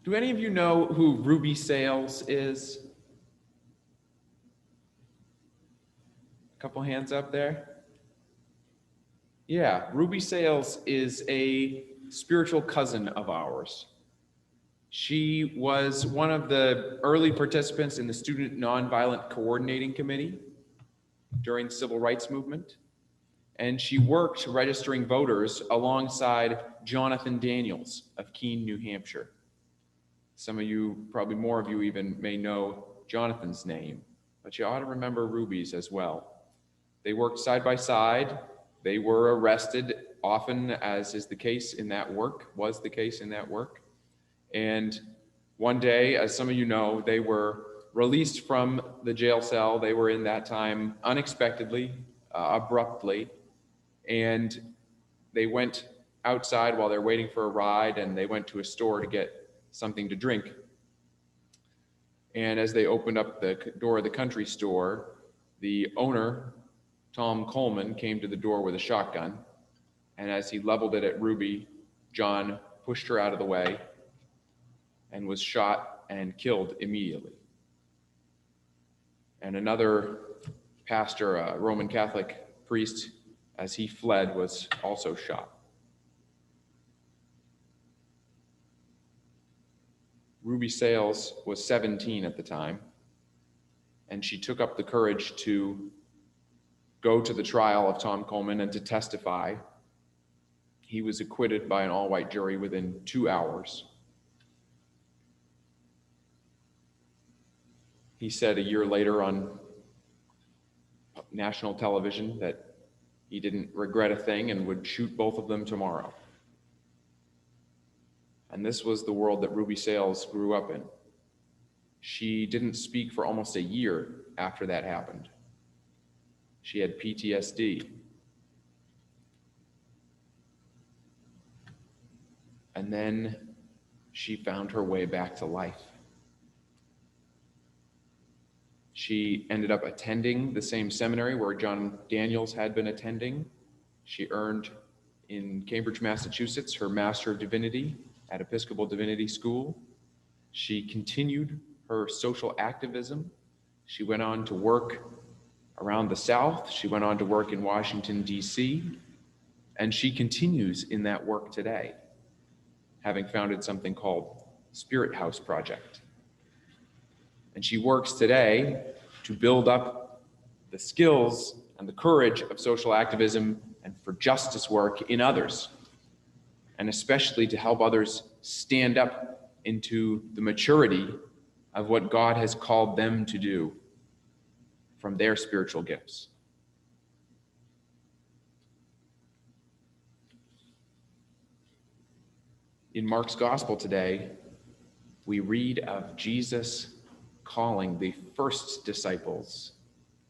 Do any of you know who Ruby Sales is? A couple hands up there. Yeah, Ruby Sales is a spiritual cousin of ours. She was one of the early participants in the Student Nonviolent Coordinating Committee during the Civil Rights Movement, and she worked registering voters alongside Jonathan Daniels of Keene, New Hampshire. Some of you, probably more of you even, may know Jonathan's name, but you ought to remember Ruby's as well. They worked side by side. They were arrested often, as is the case in that work, was the case in that work. And one day, as some of you know, they were released from the jail cell. They were in that time unexpectedly, abruptly, and they went outside while they're waiting for a ride, and they went to a store to get something to drink. And as they opened up the door of the country store, the owner, Tom Coleman, came to the door with a shotgun. And as he leveled it at Ruby, John pushed her out of the way and was shot and killed immediately. And another pastor, a Roman Catholic priest, as he fled, was also shot. Ruby Sales was 17 at the time, and she took up the courage to go to the trial of Tom Coleman and to testify. He was acquitted by an all-white jury within 2 hours. He said a year later on national television that he didn't regret a thing and would shoot both of them tomorrow. And this was the world that Ruby Sales grew up in. She didn't speak for almost a year after that happened. She had PTSD. And then she found her way back to life. She ended up attending the same seminary where John Daniels had been attending. She earned in Cambridge, Massachusetts, her Master of Divinity at Episcopal Divinity School. She continued her social activism. She went on to work around the South. She went on to work in Washington, D.C., and she continues in that work today, having founded something called Spirit House Project. And she works today to build up the skills and the courage of social activism and for justice work in others, and especially to help others stand up into the maturity of what God has called them to do from their spiritual gifts. In Mark's gospel today, we read of Jesus calling the first disciples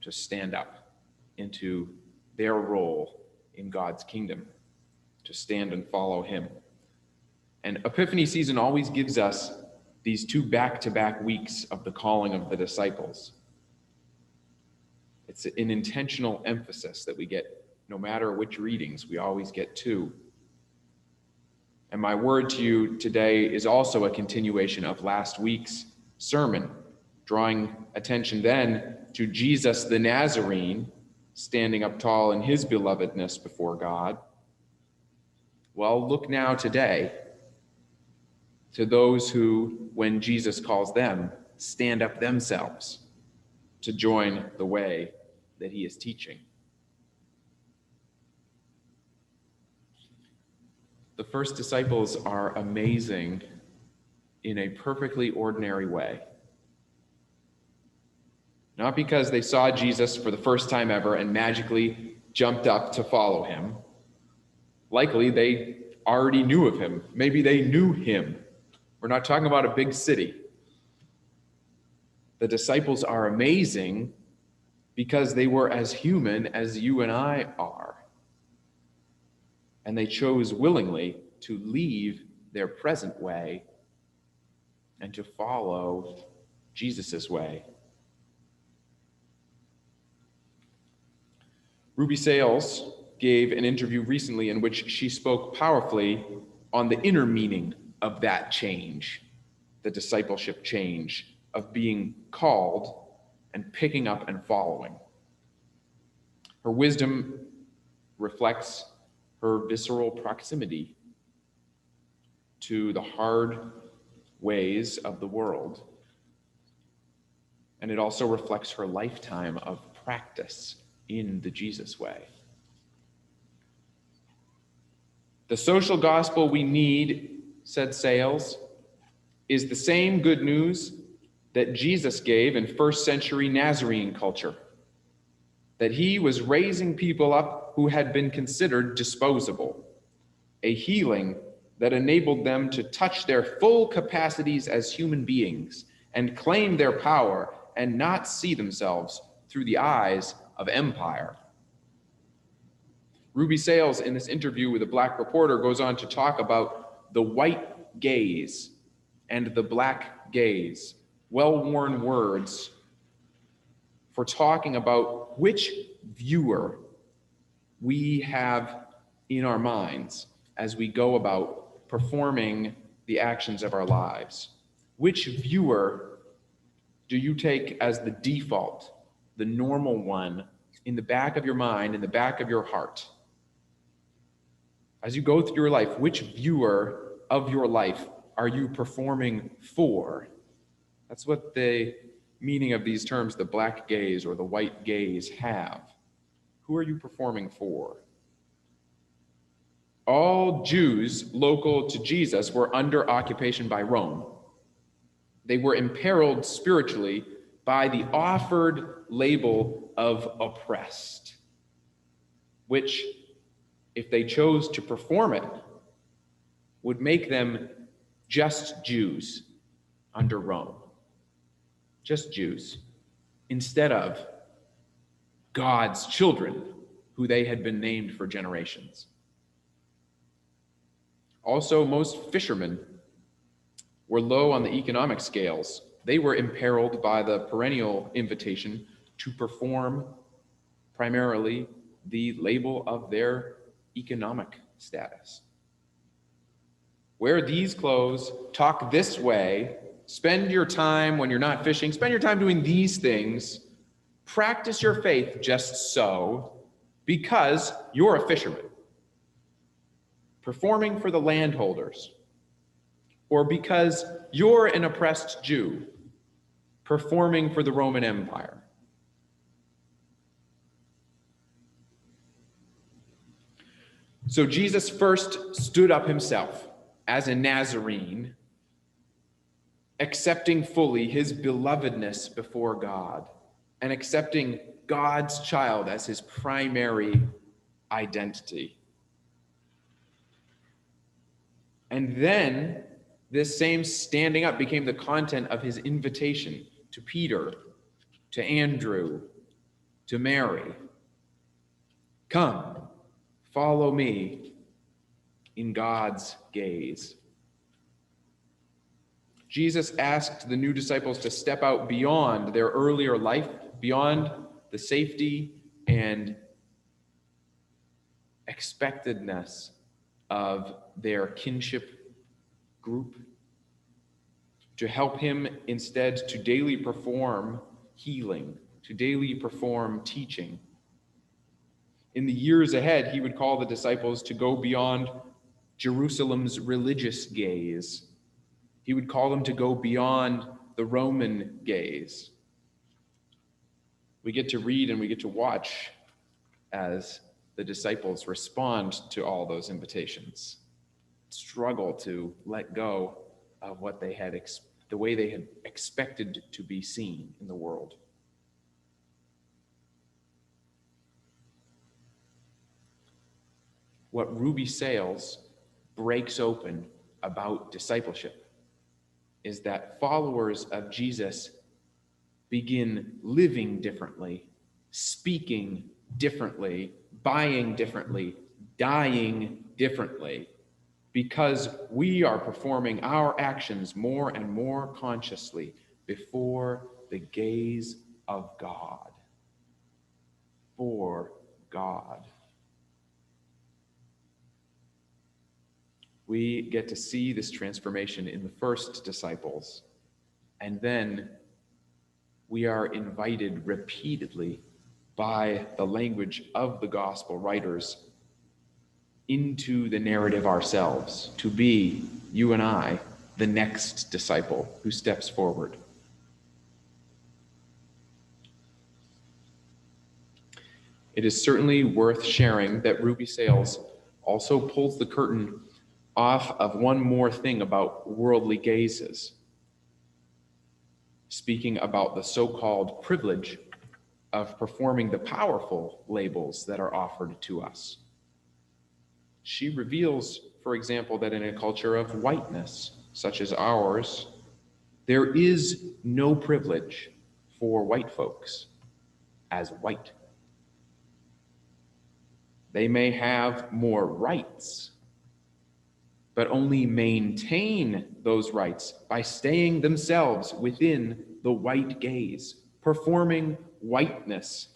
to stand up into their role in God's kingdom, to stand and follow him. And Epiphany season always gives us these 2 back-to-back weeks of the calling of the disciples. It's an intentional emphasis that we get, no matter which readings, we always get 2. And my word to you today is also a continuation of last week's sermon, drawing attention then to Jesus the Nazarene, standing up tall in his belovedness before God. Well, look now today to those who, when Jesus calls them, stand up themselves to join the way that he is teaching. The first disciples are amazing in a perfectly ordinary way. Not because they saw Jesus for the first time ever and magically jumped up to follow him. Likely they already knew of him. Maybe they knew him. We're not talking about a big city. The disciples are amazing because they were as human as you and I are. And they chose willingly to leave their present way and to follow Jesus' way. Ruby Sales gave an interview recently in which she spoke powerfully on the inner meaning of that change. the discipleship change of being called and picking up and following. Her wisdom reflects her visceral proximity to the hard ways of the world. And it also reflects her lifetime of practice in the Jesus way. The social gospel we need, said Sales, is the same good news that Jesus gave in first century Nazarene culture, that he was raising people up who had been considered disposable, a healing that enabled them to touch their full capacities as human beings and claim their power and not see themselves through the eyes of empire. Ruby Sales, in this interview with a Black reporter, goes on to talk about the white gaze and the black gaze, well-worn words for talking about which viewer we have in our minds as we go about performing the actions of our lives. Which viewer do you take as the default, the normal one, in the back of your mind, in the back of your heart? As you go through your life, which viewer of your life are you performing for? That's what the meaning of these terms, the black gaze or the white gaze, have. Who are you performing for? All Jews local to Jesus were under occupation by Rome. They were imperiled spiritually by the offered label of oppressed, which, if they chose to perform it, would make them just Jews under Rome. Just Jews, instead of God's children, who they had been named for generations. Also, most fishermen were low on the economic scales. They were imperiled by the perennial invitation to perform primarily the label of their economic status. Wear these clothes, talk this way, spend your time when you're not fishing, spend your time doing these things, practice your faith just so, because you're a fisherman, performing for the landholders, or because you're an oppressed Jew, performing for the Roman Empire. So Jesus first stood up himself as a Nazarene, accepting fully his belovedness before God and accepting God's child as his primary identity. And then this same standing up became the content of his invitation to Peter, to Andrew, to Mary. Come, follow me in God's gaze. Jesus asked the new disciples to step out beyond their earlier life, beyond the safety and expectedness of their kinship group, to help him instead to daily perform healing, to daily perform teaching. In the years ahead, he would call the disciples to go beyond Jerusalem's religious gaze. He would call them to go beyond the Roman gaze. We get to read and we get to watch as the disciples respond to all those invitations, struggle to let go of what they had, the way they had expected to be seen in the world. What Ruby Sales breaks open about discipleship is that followers of Jesus begin living differently, speaking differently, buying differently, dying differently, because we are performing our actions more and more consciously before the gaze of God, for God. We get to see this transformation in the first disciples, and then we are invited repeatedly by the language of the gospel writers into the narrative ourselves, to be, you and I, the next disciple who steps forward. It is certainly worth sharing that Ruby Sales also pulls the curtain off of one more thing about worldly gazes, speaking about the so-called privilege of performing the powerful labels that are offered to us. She reveals, for example, that in a culture of whiteness, such as ours, there is no privilege for white folks as white. They may have more rights, but only maintain those rights by staying themselves within the white gaze, performing whiteness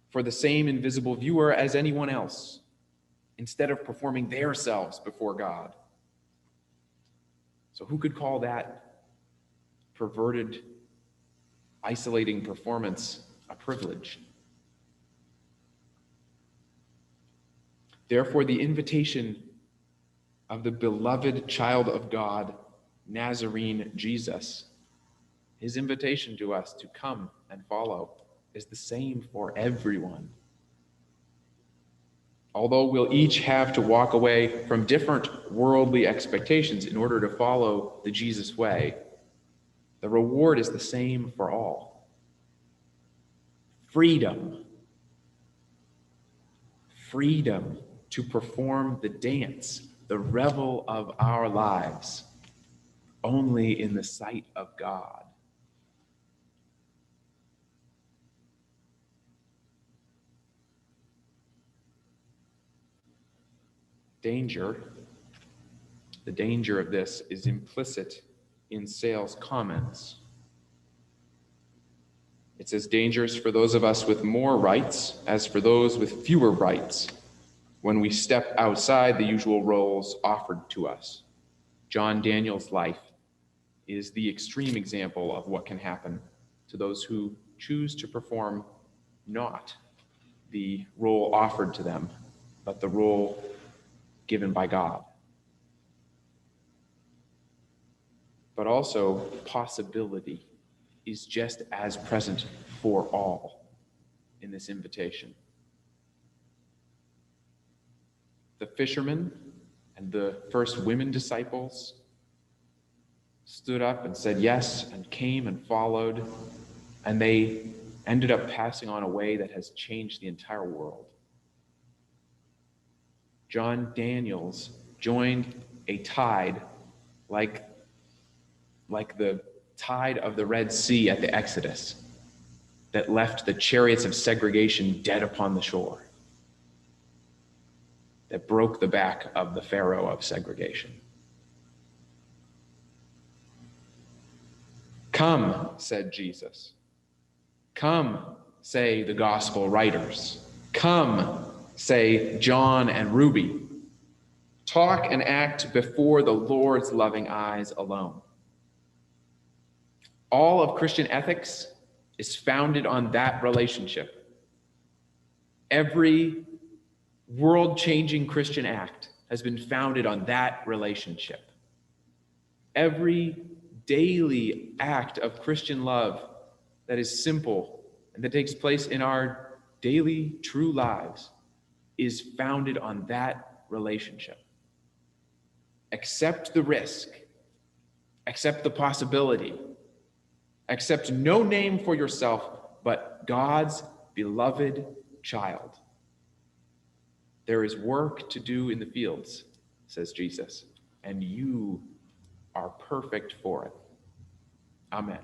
for the same invisible viewer as anyone else, instead of performing themselves before God. So who could call that perverted, isolating performance a privilege? Therefore, the invitation of the beloved child of God, Nazarene Jesus, his invitation to us to come and follow is the same for everyone. Although we'll each have to walk away from different worldly expectations in order to follow the Jesus way, the reward is the same for all. Freedom. Freedom to perform the dance, the revel of our lives, only in the sight of God. Danger, the danger of this is implicit in Sale's comments. It's as dangerous for those of us with more rights as for those with fewer rights when we step outside the usual roles offered to us. John Daniel's life is the extreme example of what can happen to those who choose to perform not the role offered to them, but the role given by God. But also, possibility is just as present for all in this invitation. The fishermen and the first women disciples stood up and said yes and came and followed, and they ended up passing on a way that has changed the entire world. John Daniels joined a tide like the tide of the Red Sea at the Exodus that left the chariots of segregation dead upon the shore, that broke the back of the Pharaoh of segregation. Come, said Jesus. Come, say the gospel writers. Come, say John and Ruby. Talk and act before the Lord's loving eyes alone. All of Christian ethics is founded on that relationship. Every world-changing Christian act has been founded on that relationship. Every daily act of Christian love that is simple and that takes place in our daily true lives is founded on that relationship. Accept the risk, accept the possibility, accept no name for yourself but God's beloved child. There is work to do in the fields, says Jesus, and you are perfect for it. Amen.